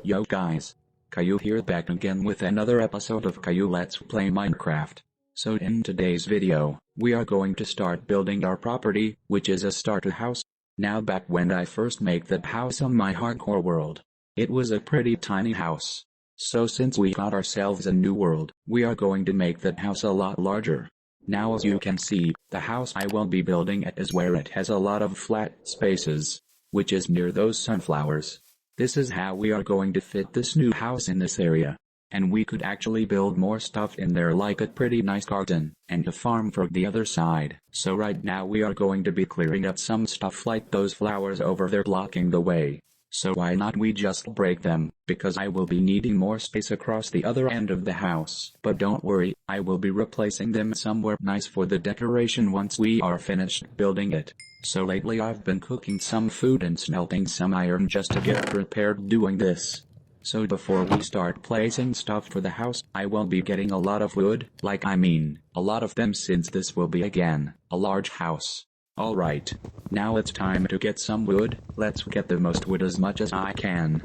Yo guys, Caillou here back again with another episode of Caillou Let's Play Minecraft. So in today's video, we are going to start building our property, which is a starter house. Now back when I first made that house on my hardcore world, it was a pretty tiny house. So since we got ourselves a new world, we are going to make that house a lot larger. Now as you can see, the house I will be building at is where it has a lot of flat spaces, which is near those sunflowers. This is how we are going to fit this new house in this area. And we could actually build more stuff in there like a pretty nice garden, and a farm for the other side. So right now we are going to be clearing up some stuff like those flowers over there blocking the way. So why not we just break them, because I will be needing more space across the other end of the house. But don't worry, I will be replacing them somewhere nice for the decoration once we are finished building it. So lately I've been cooking some food and smelting some iron just to get prepared doing this. So before we start placing stuff for the house, I will be getting a lot of wood, a lot of them since this will be again, a large house. Alright, now it's time to get some wood. Let's get the most wood as much as I can.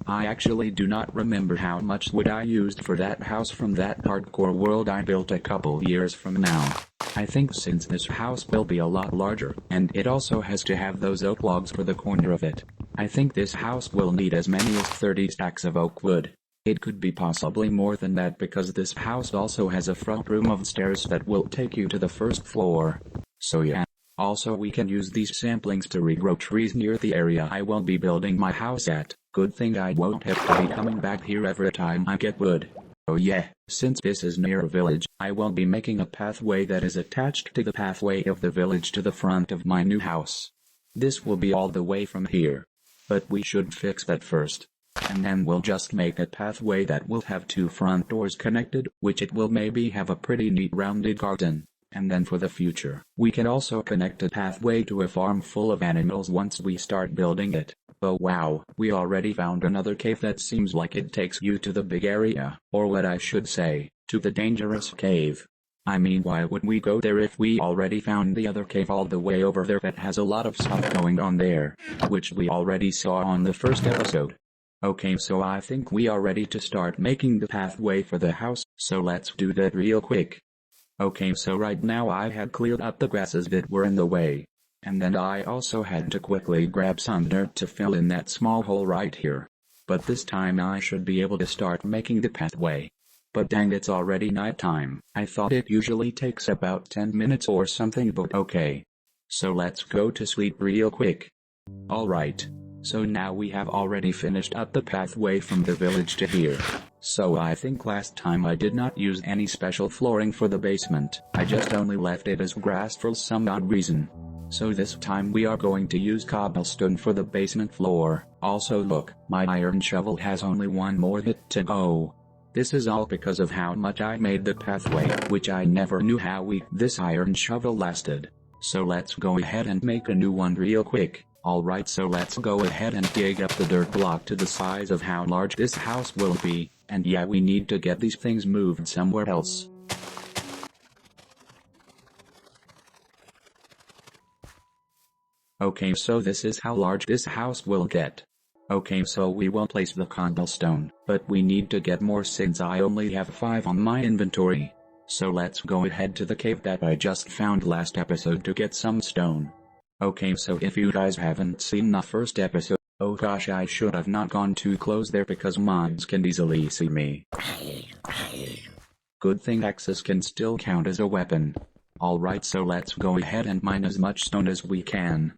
I actually do not remember how much wood I used for that house from that hardcore world I built a couple years from now. I think since this house will be a lot larger, and it also has to have those oak logs for the corner of it, I think this house will need as many as 30 stacks of oak wood. It could be possibly more than that because this house also has a front room of stairs that will take you to the first floor. So yeah. Also we can use these saplings to regrow trees near the area I will be building my house at. Good thing I won't have to be coming back here every time I get wood. Oh yeah, since this is near a village, I will be making a pathway that is attached to the pathway of the village to the front of my new house. This will be all the way from here. But we should fix that first. And then we'll just make a pathway that will have two front doors connected, which it will maybe have a pretty neat rounded garden. And then for the future, we can also connect a pathway to a farm full of animals once we start building it. Oh wow, we already found another cave that seems like it takes you to the big area, or what I should say, to the dangerous cave. I mean, why would we go there if we already found the other cave all the way over there that has a lot of stuff going on there, which we already saw on the first episode. Okay, so I think we are ready to start making the pathway for the house, so let's do that real quick. Okay, so right now I had cleared up the grasses that were in the way. And then I also had to quickly grab some dirt to fill in that small hole right here. But this time I should be able to start making the pathway. But dang, it's already nighttime. I thought it usually takes about 10 minutes or something, but okay. So let's go to sleep real quick. Alright. So now we have already finished up the pathway from the village to here. So I think last time I did not use any special flooring for the basement. I just only left it as grass for some odd reason. So this time we are going to use cobblestone for the basement floor. Also look, my iron shovel has only one more hit to go. This is all because of how much I made the pathway, which I never knew how weak this iron shovel lasted. So let's go ahead and make a new one real quick. Alright, so let's go ahead and dig up the dirt block to the size of how large this house will be, and yeah, we need to get these things moved somewhere else. Okay, so this is how large this house will get. Okay, so we will place the cobblestone, but we need to get more since I only have 5 on my inventory. So let's go ahead to the cave that I just found last episode to get some stone. Okay, so if you guys haven't seen the first episode, oh gosh, I should have not gone too close there because mods can easily see me. Good thing axes can still count as a weapon. Alright, so let's go ahead and mine as much stone as we can.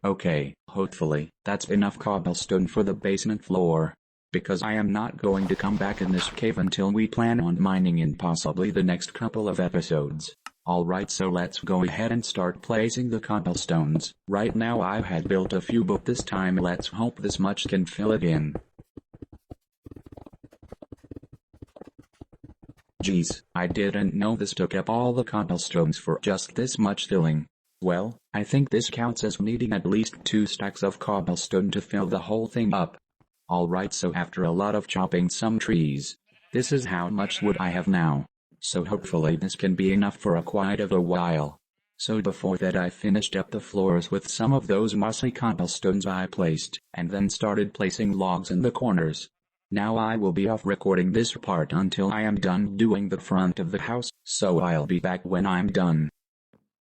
Okay, hopefully, that's enough cobblestone for the basement floor. Because I am not going to come back in this cave until we plan on mining in possibly the next couple of episodes. Alright, so let's go ahead and start placing the cobblestones. Right now I had built a few, but this time let's hope this much can fill it in. Geez, I didn't know this took up all the cobblestones for just this much filling. Well, I think this counts as needing at least 2 stacks of cobblestone to fill the whole thing up. Alright, so after a lot of chopping some trees, this is how much wood I have now. so hopefully this can be enough for quite a while. So before that I finished up the floors with some of those mossy cobblestones I placed, and then started placing logs in the corners. Now I will be off recording this part until I am done doing the front of the house, so I'll be back when I'm done.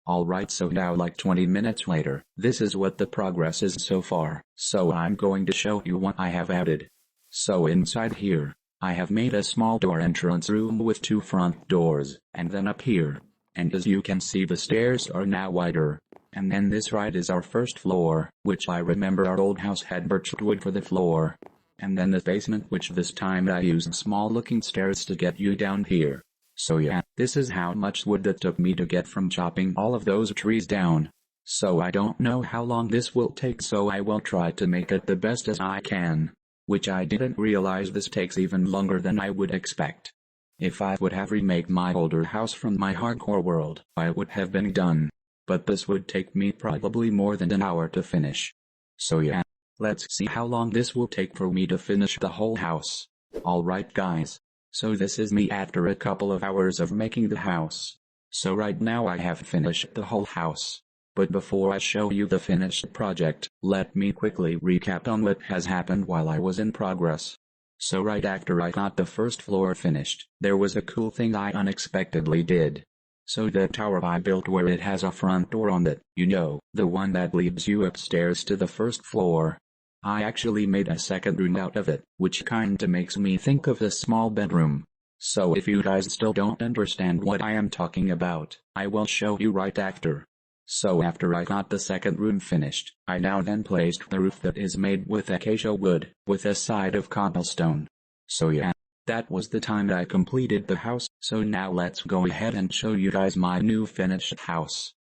Alright, so now like 20 minutes later, this is what the progress is so far, so I'm going to show you what I have added. So inside here, I have made a small door entrance room with 2 front doors, and then up here. And as you can see, the stairs are now wider. And then this right is our first floor, which I remember our old house had birch wood for the floor. And then the basement, which this time I used small looking stairs to get you down here. So yeah, this is how much wood that took me to get from chopping all of those trees down. So I don't know how long this will take, so I will try to make it the best as I can. Which I didn't realize this takes even longer than I would expect. If I would have remade my older house from my hardcore world, I would have been done. But this would take me probably more than an hour to finish. So yeah, let's see how long this will take for me to finish the whole house. Alright guys. So this is me after a couple of hours of making the house. So right now I have finished the whole house. But before I show you the finished project, let me quickly recap on what has happened while I was in progress. So right after I got the first floor finished, there was a cool thing I unexpectedly did. So the tower I built where it has a front door on it, you know, the one that leads you upstairs to the first floor. I actually made a second room out of it, which kinda makes me think of a small bedroom. So if you guys still don't understand what I am talking about, I will show you right after. So after I got the second room finished, I now then placed the roof that is made with acacia wood, with a side of cobblestone. So yeah, that was the time I completed the house, so now let's go ahead and show you guys my new finished house.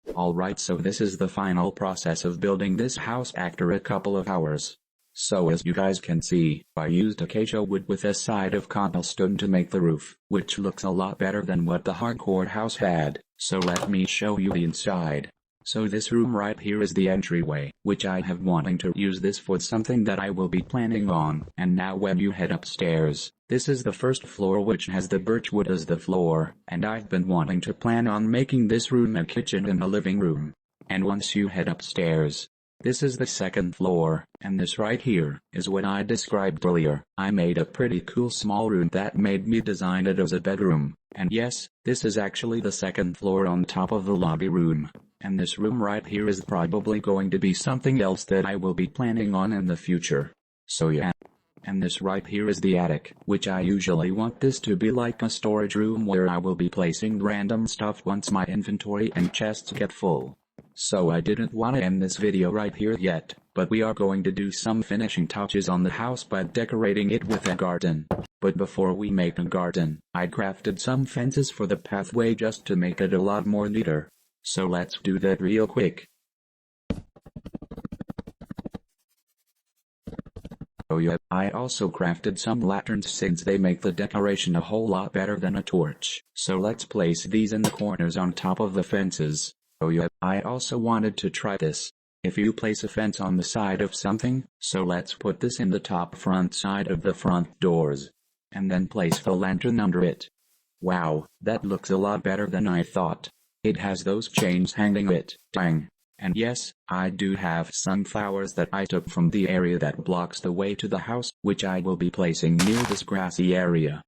Alright, so this is the final process of building this house after a couple of hours. So as you guys can see, I used acacia wood with a side of cobblestone to make the roof, which looks a lot better than what the hardcore house had, so let me show you the inside. So this room right here is the entryway, which I have wanting to use this for something that I will be planning on, and now when you head upstairs, this is the first floor which has the birch wood as the floor, and I've been wanting to plan on making this room a kitchen and a living room. And once you head upstairs, this is the second floor, and this right here is what I described earlier. I made a pretty cool small room that made me design it as a bedroom, and yes, this is actually the second floor on top of the lobby room. And this room right here is probably going to be something else that I will be planning on in the future. So yeah. And this right here is the attic, which I usually want this to be like a storage room where I will be placing random stuff once my inventory and chests get full. So I didn't want to end this video right here yet, but we are going to do some finishing touches on the house by decorating it with a garden. But before we make a garden, I crafted some fences for the pathway just to make it a lot more neater. So let's do that real quick. Oh yeah, I also crafted some lanterns since they make the decoration a whole lot better than a torch. So let's place these in the corners on top of the fences. Oh yeah, I also wanted to try this. If you place a fence on the side of something, so let's put this in the top front side of the front doors. And then place the lantern under it. Wow, that looks a lot better than I thought. It has those chains hanging it, dang. And yes, I do have sunflowers that I took from the area that blocks the way to the house, which I will be placing near this grassy area.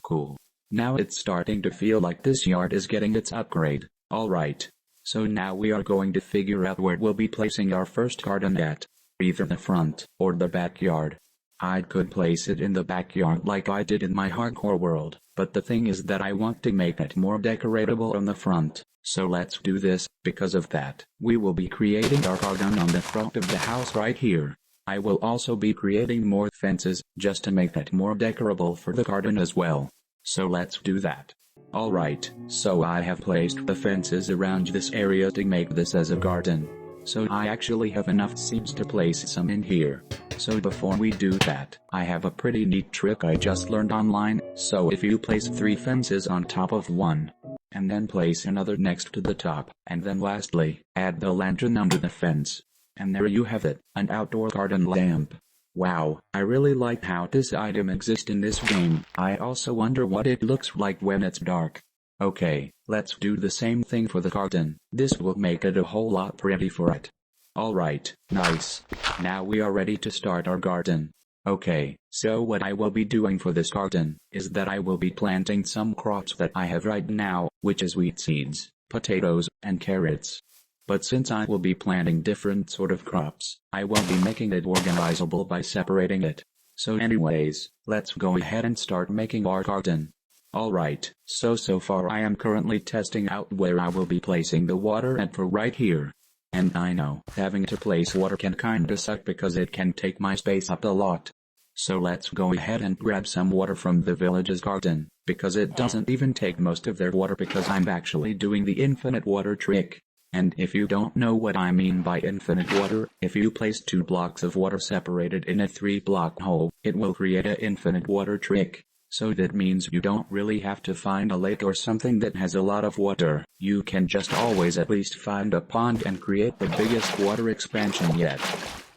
Cool. Now it's starting to feel like this yard is getting its upgrade. Alright. So now we are going to figure out where we'll be placing our first garden at. Either the front, or the backyard. I could place it in the backyard like I did in my hardcore world, but the thing is that I want to make it more decoratable on the front, so let's do this. Because of that, we will be creating our garden on the front of the house right here. I will also be creating more fences, just to make it more decorable for the garden as well. So let's do that. Alright, so I have placed the fences around this area to make this as a garden. So I actually have enough seeds to place some in here. So before we do that, I have a pretty neat trick I just learned online. So if you place 3 fences on top of one, and then place another next to the top, and then lastly, add the lantern under the fence. And there you have it, an outdoor garden lamp. Wow, I really like how this item exists in this game. I also wonder what it looks like when it's dark. Okay, let's do the same thing for the garden. This will make it a whole lot pretty for it. Alright, nice. Now we are ready to start our garden. Okay, so what I will be doing for this garden is that I will be planting some crops that I have right now, which is wheat seeds, potatoes, and carrots. But since I will be planting different sort of crops, I will be making it organizable by separating it. So anyways, let's go ahead and start making our garden. Alright, so far I am currently testing out where I will be placing the water and for right here. And I know, having to place water can kinda suck because it can take my space up a lot. So let's go ahead and grab some water from the village's garden, because it doesn't even take most of their water because I'm actually doing the infinite water trick. And if you don't know what I mean by infinite water, if you place 2 blocks of water separated in a 3-block hole, it will create an infinite water trick. So that means you don't really have to find a lake or something that has a lot of water. You can just always at least find a pond and create the biggest water expansion yet.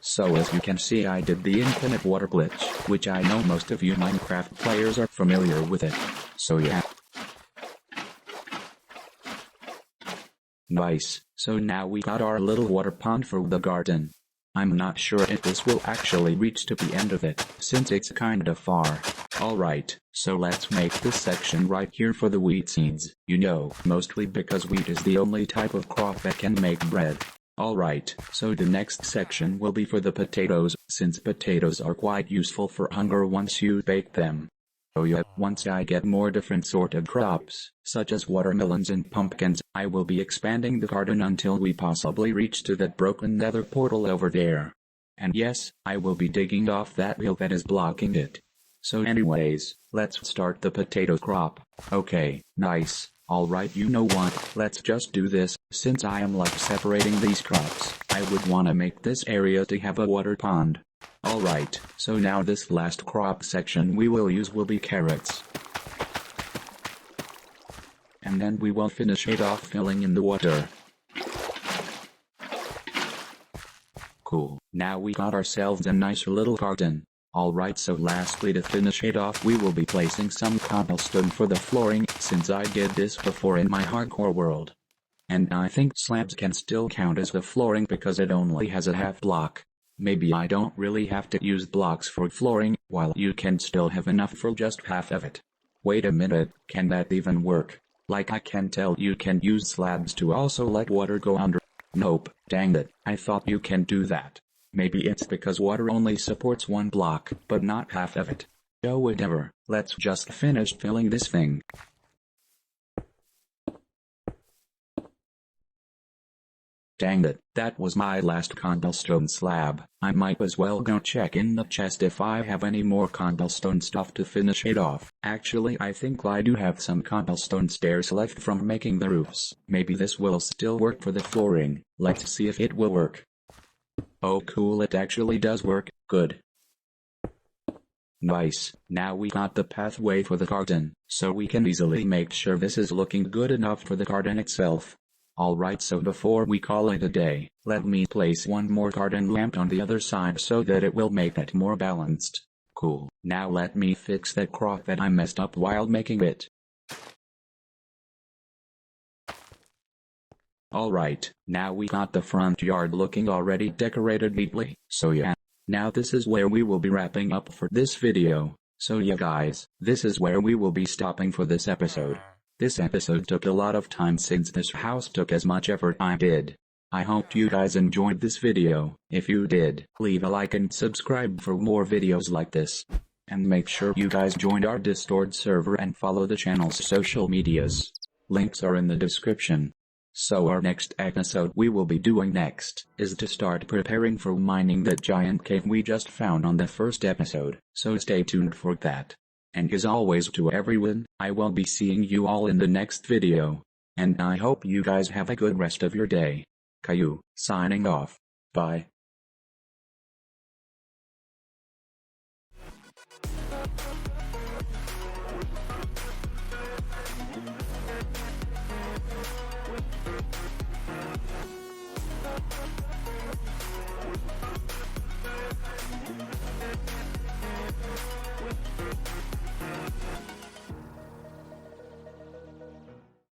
So as you can see, I did the infinite water glitch, which I know most of you Minecraft players are familiar with it. So yeah. Nice, so now we got our little water pond for the garden. I'm not sure if this will actually reach to the end of it, since it's kinda far. Alright, so let's make this section right here for the wheat seeds, mostly because wheat is the only type of crop that can make bread. Alright, so the next section will be for the potatoes, since potatoes are quite useful for hunger once you bake them. So yeah, once I get more different sort of crops, such as watermelons and pumpkins, I will be expanding the garden until we possibly reach to that broken nether portal over there. And yes, I will be digging off that wheel that is blocking it. So anyways, let's start the potato crop. Okay, nice. Alright, you know what, let's just do this. Since I am separating these crops, I would wanna make this area to have a water pond. Alright, so now this last crop section we will use will be carrots. And then we will finish it off filling in the water. Cool, now we got ourselves a nice little garden. Alright, so lastly to finish it off we will be placing some cobblestone for the flooring, since I did this before in my hardcore world. And I think slabs can still count as the flooring because it only has a half block. Maybe I don't really have to use blocks for flooring, while you can still have enough for just half of it. Wait a minute, can that even work? Like I can tell you can use slabs to also let water go under. Nope, dang it, I thought you can do that. Maybe it's because water only supports 1 block, but not half of it. Oh whatever, let's just finish filling this thing. Dang it, that was my last cobblestone slab. I might as well go check in the chest if I have any more cobblestone stuff to finish it off. Actually, I think I do have some cobblestone stairs left from making the roofs. Maybe this will still work for the flooring. Let's see if it will work. Oh cool, it actually does work. Good. Nice, now we got the pathway for the garden, so we can easily make sure this is looking good enough for the garden itself. Alright, so before we call it a day, let me place one more garden lamp on the other side so that it will make it more balanced. Cool, now let me fix that crop that I messed up while making it. Alright, now we got the front yard looking already decorated neatly, so yeah. Now this is where we will be wrapping up for this video. So yeah guys, this is where we will be stopping for this episode. This episode took a lot of time since this house took as much effort I did. I hope you guys enjoyed this video. If you did, leave a like and subscribe for more videos like this. And make sure you guys join our Discord server and follow the channel's social medias. Links are in the description. So our next episode we will be doing next is to start preparing for mining that giant cave we just found on the first episode, so stay tuned for that. And as always to everyone, I will be seeing you all in the next video. And I hope you guys have a good rest of your day. Caillou, signing off. Bye.